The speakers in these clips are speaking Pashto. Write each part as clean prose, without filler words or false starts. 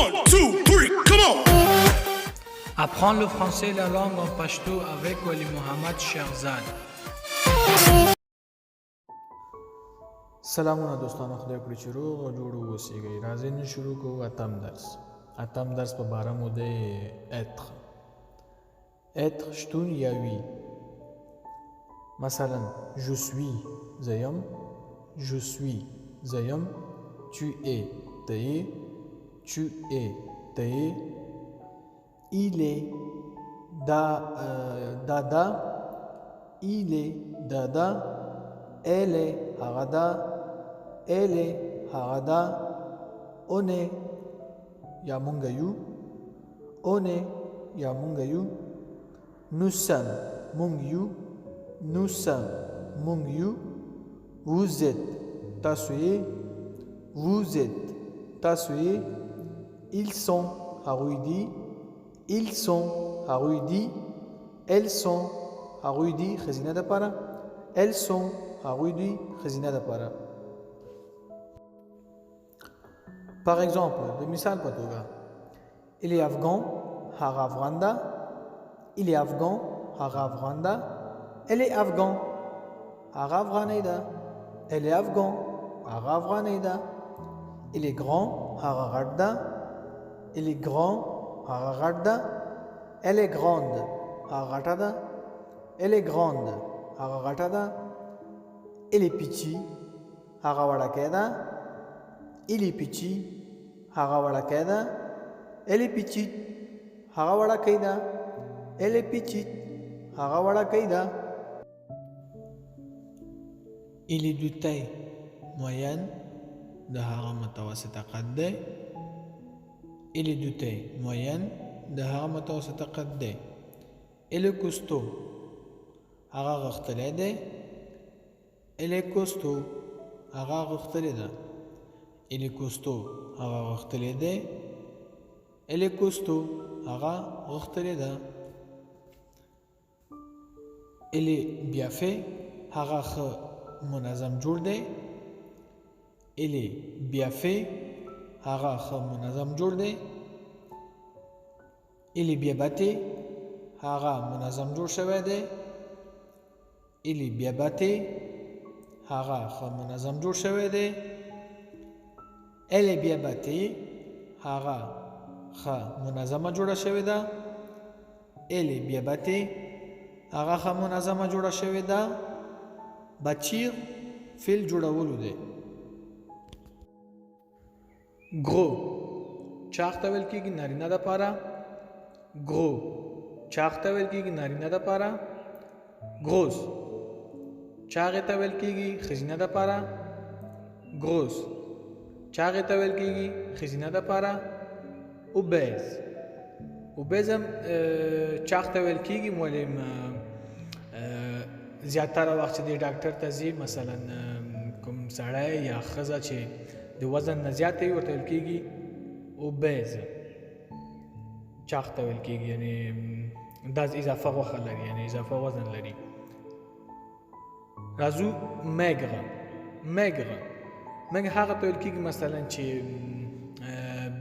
1, 2, 3, come on! Apprendre le français et la langue en pashto avec Wali Mohammad Sherzad. سلامونه دوستانو خدای کړی چې روغ او جوړ اوسئ. راځئ نن شروع کوو اتم درس په باره مو د être شتون یا وي. مثلا je suis زیم، je suis زیم، tu es ته یې، tu es ته یې، il est دا il est دا، elle est هغه ده، elle est هغه ده، on est یا مونږ یو، on est یا مونږ یو، nous sommes مونږ یو، nous sommes مونږ یو، vous êtes تاسو یې، vous êtes تاسو یې، ils sont هغوی دي، ils sont هغوی دي، elles sont هغوی دي ښځینه دپاره، elles sont هغوی دي ښځینه دپاره. Par exemple, de مثال په توګه il est afghan هغه افغان ده، il est afghan هغه افغان ده، elle est afghan هغه افغانۍ ده، elle est afghan هغه افغانۍ ده، il est grand هغه غټ ده، il est grand هغه غټ ده، elle est grande هغه غټه ده، elle est grande هغه غټه ده، il est petit هغه وړکۍ ده، il est petit هغه وړکۍ ده، elle est petite هغه وړکۍ ده، elle est petite هغه وړکۍ ده. il est de taille moyenne د هغه متوسطه قد ده، il est de taille moyenne د هغه متوسطه قد ده. il est costaud هغه غښتلی دی، il est costaud هغه غښتلی ده، il est costaud هغه غښتلی دی، il est costaud هغه غښتلی ده. il est bien fait هغه ښه منظم جوړ دی، il est bien fait هغه ښه منظم جوړ دی، il est bien bâti هغه منظم جوړ شوی دی، il est bien bâti هغه ښه منظم جوړ شوی دی، elle est bien bâtie هغه ښه منظمه جوړه شوې ده، elle est bien bâtie هغه ښه منظمه جوړه شوې ده. bâtir فعل جوړولو دی. gros چاغ ته ویل کېږي نارینه دپاره، gros چاغ ته ویل کېږي نارینه دپاره، grosse چاغې ته ویل کېږي ښځینه دپاره، grosse چاغې ته ویل کېږي ښځینه دپاره. obèse obèse هم چاغ ته ویل کېږي، مولم زیاتره وخت چې د ډاکټر ته ځي، مثلا کوم سړی یا ښځه چې د وزن نه زیاته وي ورته ویل کېږي obèse چاغ ته ویل کېږي، یعنې دا اضافه غوښه لري، یعنې اضافه وزن لري. راځو maigre هغه ته ویل کېږي مثلا چې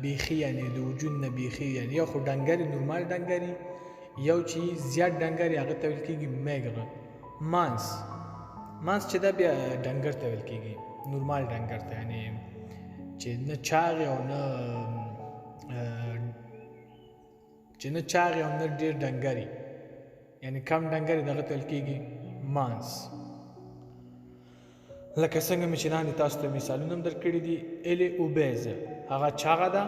بیخي، یعنې د وجود نه بیخي، یعنې یو خو ډنګري نورمال ډنګري، یو چې زیات ډنګري هغه ته ویل کېږي maigre. مانس چې دا بیا ډنګر ته ویل کېږي، نورمال ډنګر ته، یعنې چې نه چاغې او نه ډېر ډنګري، یعنې کم ډنګري دغه ته ویل کېږي مانس. لکه څنګه مې چې لاندې تاسو ته مثالونه هم درکړي دي. elle est obèse هغه چاغه ده،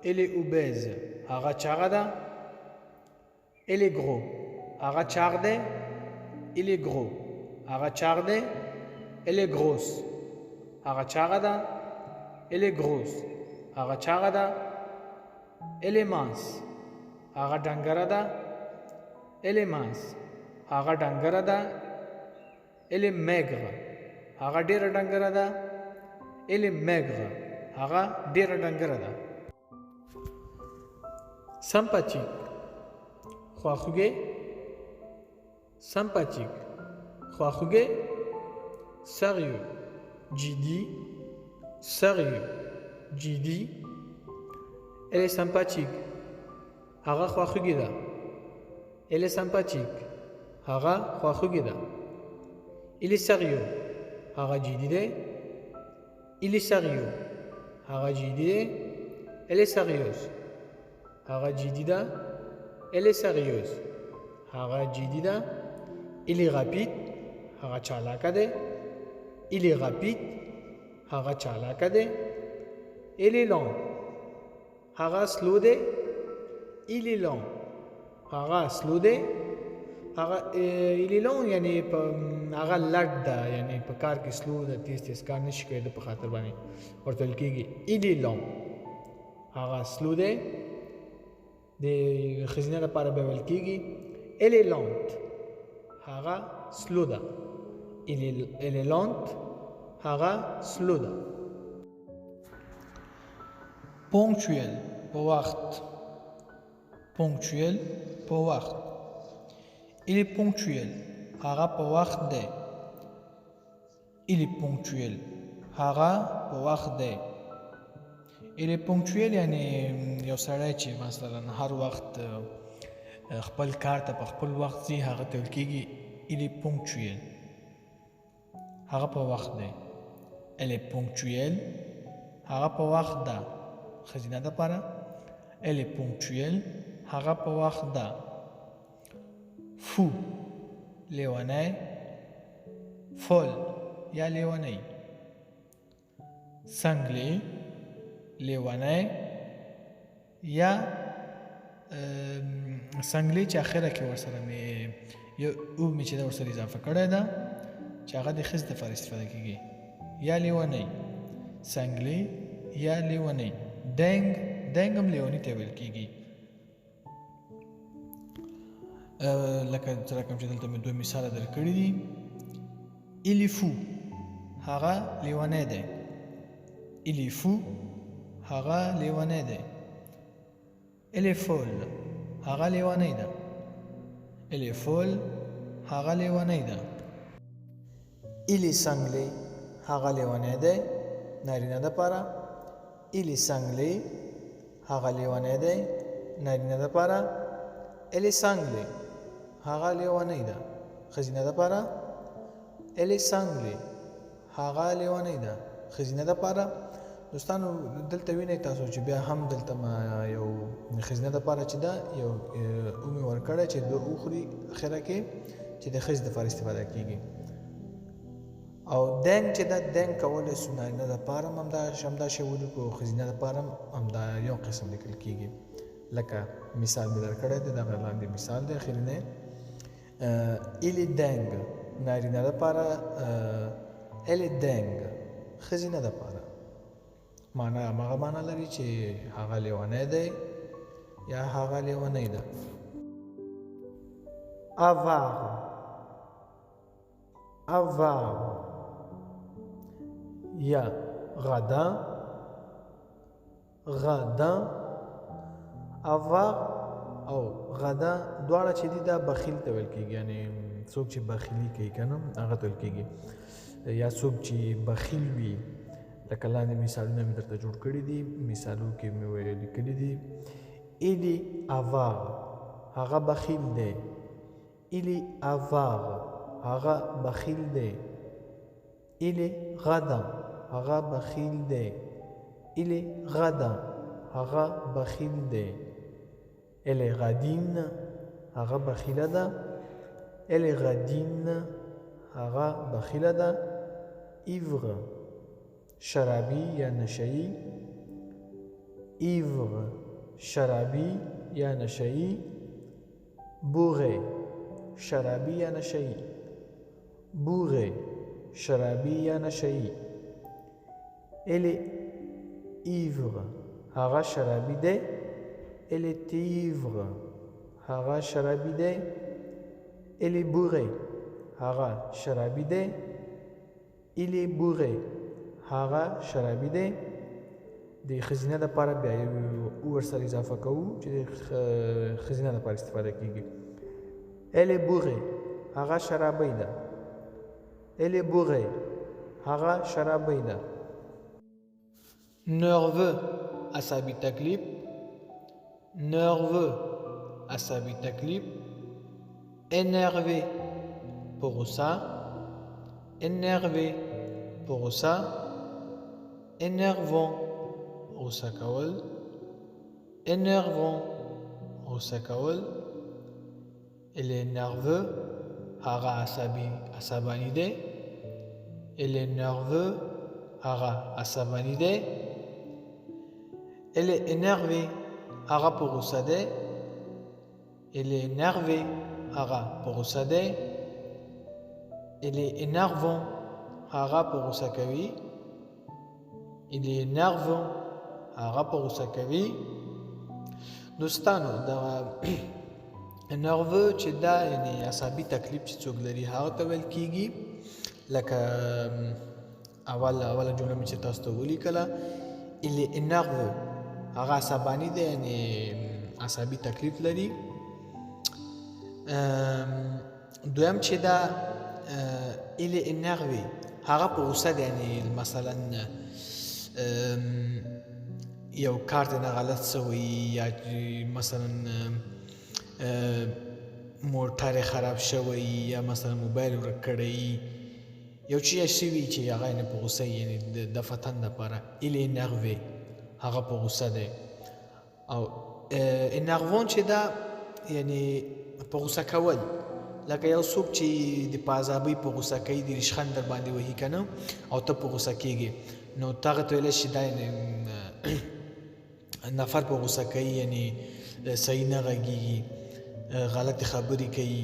elle est obèse هغه چاغه ده، elle est gros هغه چاغ دی، il est gros هغه چاغ دی، elle est grosse هغه چاغه ده، elle est grosse هغه چاغه ده، elle est mince هغه ډنګره ده، elle est mince هغه ډنګره ده، elle est maigre هغه ډیره ډنګره ده، elle est maigre هغه ډیره ډنګره ده. sympathique خواخوږی، sympathique خواخوږی. sérieux جدي، sérieux جدي. Elle est sympathique. هغه خواخوږي ده. Elle est sympathique. هغه خواخوږي ده. Il est sérieux. هغه جدي ده. Il est sérieux. هغه جدي ده. Elle est sérieuse. هغه جدي ده. Elle est sérieuse. هغه جدي ده. Il est rapide. هغه چالاکه ده. Il est rapide. هغه چالاکه ده. Il est lent. هغه سلو ده. Il est lent. هغه سلو ده. هغه il est lent یعنی هغه لټ ده، یعنی په کار کې سلو ده، تیز کار نشي کوي د په خاطر باندې ورته ویل کېږي il est lent. هغه سلو ده. د ښځینه لپاره به ویل کېږي elle est lente. هغه سلو ده. elle est lente. هغه سلو ده. Ponctuel, په وخت. Ponctuel, په وخت. Il est ponctuel. هغه په وخت دی. Il est ponctuel. هغه په وخت دی. Il est ponctuel یعنی یو سړی چې مثلا هر وخت خپل کار ته په خپل وخت ځي هغه ته ویل کېږي il est ponctuel. هغه په وخت دی. Elle est ponctuelle. هغه په وخت ده. ښځینه دپاره Elle est ponctuelle. هغه په وخت ده. Fou لیونی. Folle یا لیونی. Cinglé لیونی یا سنگلی چې اخره کې ورسره مې یو او مې چې دا ورسره اضافه کړی ده چې هغه د ښځې دپاره استفاده کېږي یا لیونی. سنگلی یا لیونی. دنګ هم لیوني ته ویل کېږي. لکه کوم چې دلته مې دوه مثاله درکړي دي. Il est fou هغه لیونی دی. Il est fou هغه لیونی دی. Elle est folle هغه لیونی ده. Elle est folle هغه لیونی ده. Il est cinglé هغه لیونی دی. نارینه دپاره Il est cinglé هغه لیونی دی. نارینه دپاره Elle est cinglée هغه لیونی ده. ښځینه دپاره Elle est cinglée هغه لیونی ده. ښځینه دپاره دوستانو دلته وینئ تاسو چې بیا هم دلته ما یو ښځینه دپاره چې ده یو اومې ورکړی چې د وخوري اخره کې چې د ښځې دپاره استفاده کېږي. او دنګ چې ده دنګ کولی سو نارینه دپاره هم همدا شی ولیکو، ښځینه دپاره هم همدا یو قسم لیکل کېږي. لکه مثال مې درکړی دی، دغه لاندې مثال دی اخرینی. Il est dingue نارینه دپاره Elle est dingue ښځینه دپاره معنا هماغه معنا لري چې هغه لیونی دی یا هغه لیونی ده. avare یا غدin avare او غدin دواړه چې دي دا بخیل ته ویل کېږي. یعنی څوک چې بخیلي کوي که نه هغه ته ویل کېږي. یا څوک چې بخیل وي لکه لاندې مثالونه مې درته جوړ کړي دي، مثالو کې مې لیکلي دي. Il est avare هغه بخیل دی. Il est avare هغه بخیل دی. Il est غدin هغه بخیل دی. Il est غدin هغه بخیل دی. Elle est radine هغه بخیله ده. Elle est radine هغه بخیله ده. ivre شرابی یا نشئی. ivre شرابی یا نشئی. bourré شرابی یا نشئی. bourré شرابی یا نشئی. Elle est ivre هغه شرابی ده. Elle est ivre هغه شرابی ده. Elle est bourré هغه شرابی ده. Il est bourré هغه شرابی ده. د ښځینه دپاره بیا یو ورسره اضافه کوو چې د ښځینه دپاره استفاده کېږي. Elle est bourré هغه شرابی ده. Elle est bourré هغه شرابی ده. nerveux عصبي تکلیف. nerveux عصبی تکلیف énervé په غصه énervé په غصه énervant غصه کول énervant غصه کول il est nerveux هغه عصبانی دی il est nerveux هغه عصبانی دی elle est énervée هغه په غصه دی elle est énervée هغه په غصه دی il est énervant هغه په غصه کوي il est énervant هغه په غصه کوي دوستانو دا nerveux چې دا یعنی عصبي تکلیف چې څوک لري هغه ته ویل کیږي لکه اوله جمله مې چې تاسو ته ولیکله il est énerveux هغه عصبانی دی یعنی عصبي تکلیف لري دویم چې دا il est énervé هغه په غصه دی یعنی مثلا یو کار دی نه غلط سوی یا مثلا موټر خراب شوی یا مثلا موبایل ورک کړی یو چی شوی چې هغه نه په غصه یعنی د فتن لپاره il est énervé هغه په غصه دی او énervant چې دا یعنی په غصه کول لکه یو څوک چې د پازابۍ په غصه کوي د ریشخند در باندې وهي کنه او ته په غصه کیږي نو تاغه ته ویل شي دا نفر په غصه کوي یعنی صحیح نه غږیږي غلط خبرې کوي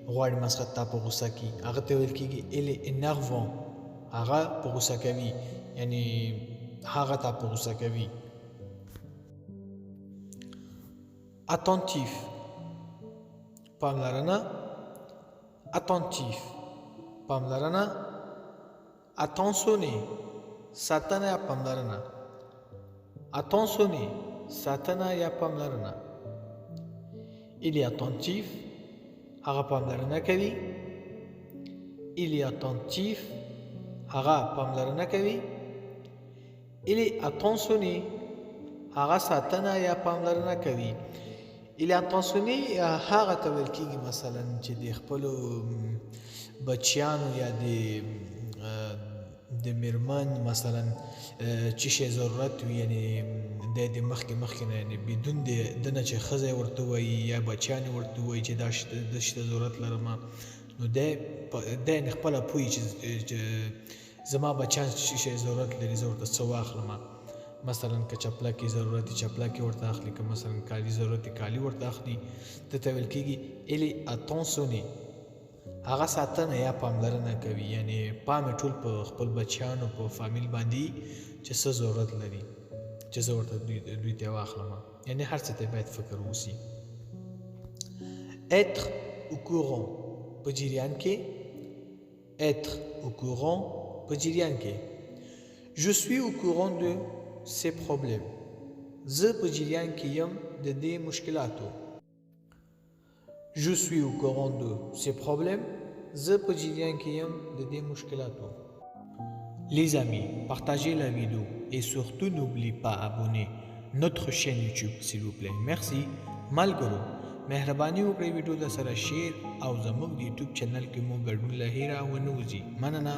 غواړي مسخت تا په غصه کی هغه ته ویل کیږي il est énervant هغه په غصه کوي یعنی هغه تا په غصه کوي attentif پاملرنه attentif پاملرنه attentionné ساتنه یا پاملرنه attentionné ساتنه یا پاملرنه il est attentif هغه پاملرنه کوي il est attentif هغه پاملرنه کوي il est attentionné هغه ساتنه یا پاملرنه کوي il est attentionné هغه ته ویل کیږي مثلا چې د خپل بچیانو یا د میرمن مثلا چې شی ضرورت وي یعنی د مخکې نه یعنی بدون د نه چې ښځه ورته وایي یا بچیان ورته وایي چې دا شته ضرورت لرم نو د خپله پوهي چې زما بچیان چې شی ضرورت لري زه ورته څه واخلم مثلا که چپلکې ضرورت چپلکې ورته اخلي که مثلا کالي ضرورت کالي ورته اخلي ته ویل کېږي il est attentionné هغه ساتنه یا پاملرنه کوي یعنی پام ټول په خپل بچیانو په فامیل باندې چې څه ضرورت لري چې زه ورته دوی ته واخلم یعنی هر څه ته باید فکر وشي être au courant په جریان کې être au courant په جریان کې je suis au courant de ces problèmes زه په جریان کې یم د دې مشکلاتو je suis au courant de ces problèmes زه په جریان کې یم د دې مشکلاتو les amis partagez la vidéo et surtout n'oubliez pas abonner notre chaîne YouTube s'il vous plaît merci ملګرو مهرباني وکړئ ویډیو د سره شیر او زموږ د یوټیوب چینل کې مو ګډون له هیره ونه وځي مننه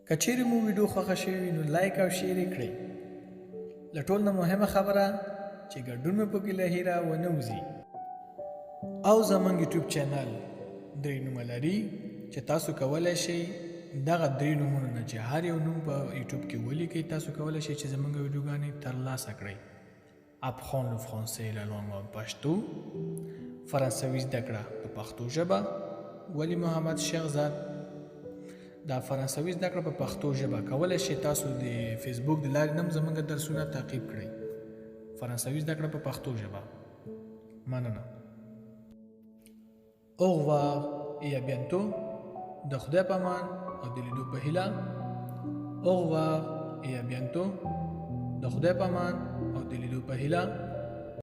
کچېرې مو ویډیو خوښه شوې نو لایک او شیر یې کړئ له ټول نه مهمه خبره چې ګډون مو پکې له هیره ونه وځي او زموږ یوټیوب چینل درې نومه لري چې تاسو کولی شئ دغه درې نومونو نه چې هر یو نوم په یوټیوب کې ولیکئ تاسو کولی شئ چې زموږ ویډیوګانې ترلاسه کړئ apprendre le français et la langue en pashto فرانسوي زده کړه په پښتو ژبه ولی محمد شیخزاد دا فرانسوي زده کړه په پښتو ژبه کولی شئ تاسو د فیسبوک د لارې هم زموږ درسونه تعقیب کړئ فرانسوي زده کړه په پښتو ژبه مننه au revoir et à bientôt د خدای په امان او د لیدو په هیله au revoir et à bientôt د خدای په امان او د لیدو په هیله